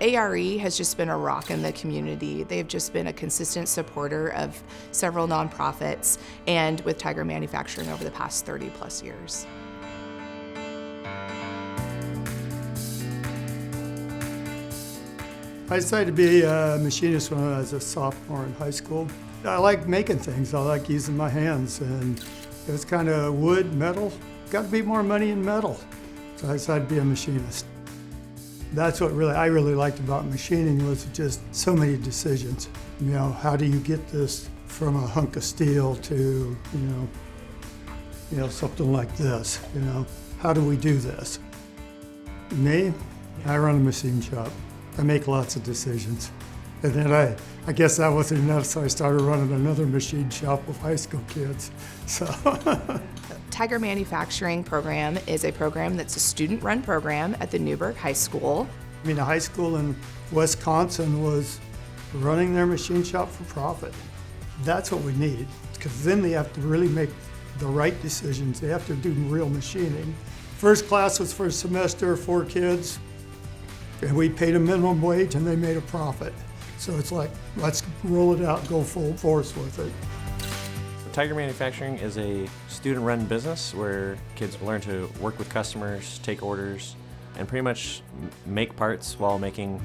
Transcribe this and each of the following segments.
A.R.E. has just been a rock in the community. They've just been a consistent supporter of several nonprofits and with Tiger Manufacturing over the past 30 plus years. I decided to be a machinist when I was a sophomore in high school. I like making things. I like using my hands, and it was kind of wood, metal. Got to be more money in metal, so I decided to be a machinist. That's what I really liked about machining was just so many decisions. You know, how do you get this from a hunk of steel to, you know, something like this, you know? How do we do this? Me, I run a machine shop. I make lots of decisions. And then I guess that wasn't enough, so I started running another machine shop with high school kids, so. Tiger Manufacturing program is a program that's a student-run program at the Newburgh High School. I mean, a high school in Wisconsin was running their machine shop for profit. That's what we need, because then they have to really make the right decisions. They have to do real machining. First class was for a semester, 4 kids, and we paid a minimum wage and they made a profit. So it's like, let's roll it out, go full force with it. Tiger Manufacturing is a student-run business where kids learn to work with customers, take orders, and pretty much make parts while making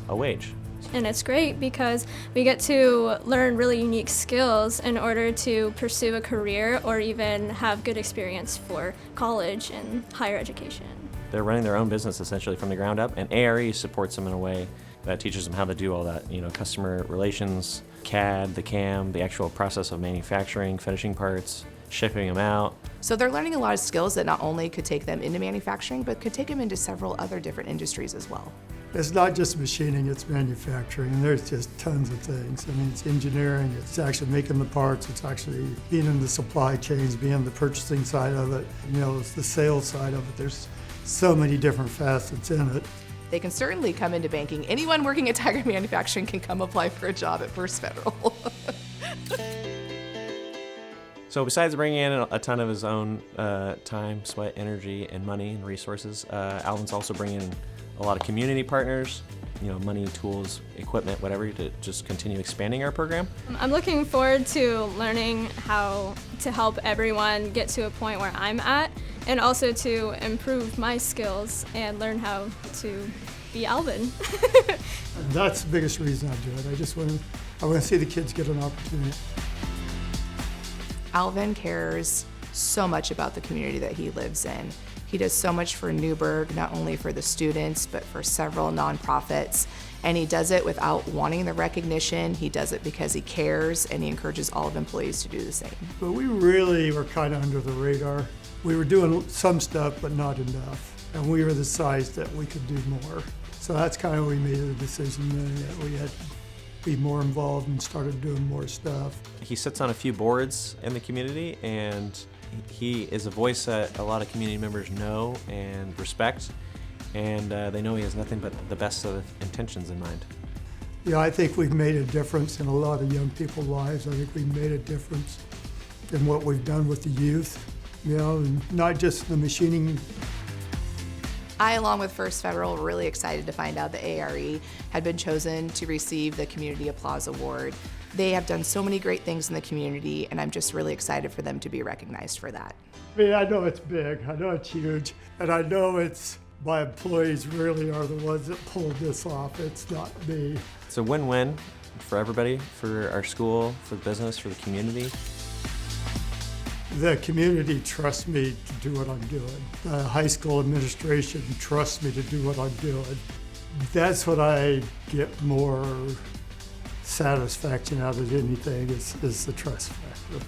a wage. And it's great because we get to learn really unique skills in order to pursue a career or even have good experience for college and higher education. They're running their own business essentially from the ground up, and A.R.E. supports them in a way that teaches them how to do all that, you know, customer relations, CAD, the CAM, the actual process of manufacturing, finishing parts, shipping them out. So they're learning a lot of skills that not only could take them into manufacturing, but could take them into several other different industries as well. It's not just machining, it's manufacturing, and there's just tons of things. I mean, it's engineering, it's actually making the parts, it's actually being in the supply chains, being the purchasing side of it, you know, it's the sales side of it. There's so many different facets in it. They can certainly come into banking. Anyone working at Tiger Manufacturing can come apply for a job at First Federal. So besides bringing in a ton of his own time, sweat, energy, and money and resources, Alvin's also bringing in a lot of community partners, you know, money, tools, equipment, whatever, to just continue expanding our program. I'm looking forward to learning how to help everyone get to a point where I'm at, and also to improve my skills and learn how to be Alvin. That's the biggest reason I do it. I want to see the kids get an opportunity. Alvin cares so much about the community that he lives in. He does so much for Newburgh, not only for the students, but for several nonprofits. And he does it without wanting the recognition. He does it because he cares, and he encourages all of employees to do the same. But we really were kind of under the radar. We were doing some stuff, but not enough. And we were the size that we could do more. So that's kind of when we made the decision that we had to be more involved and started doing more stuff. He sits on a few boards in the community, and he is a voice that a lot of community members know and respect, and they know he has nothing but the best of intentions in mind. Yeah, I think we've made a difference in a lot of young people's lives. I think we've made a difference in what we've done with the youth, you know, and not just the machining. I, along with First Federal, were really excited to find out that A.R.E. had been chosen to receive the Community Applause Award. They have done so many great things in the community, and I'm just really excited for them to be recognized for that. I mean, I know it's big, I know it's huge, and I know my employees really are the ones that pulled this off. It's not me. It's a win-win for everybody, for our school, for the business, for the community. The community trusts me to do what I'm doing. The high school administration trusts me to do what I'm doing. That's what I get more satisfaction out of anything is the trust factor.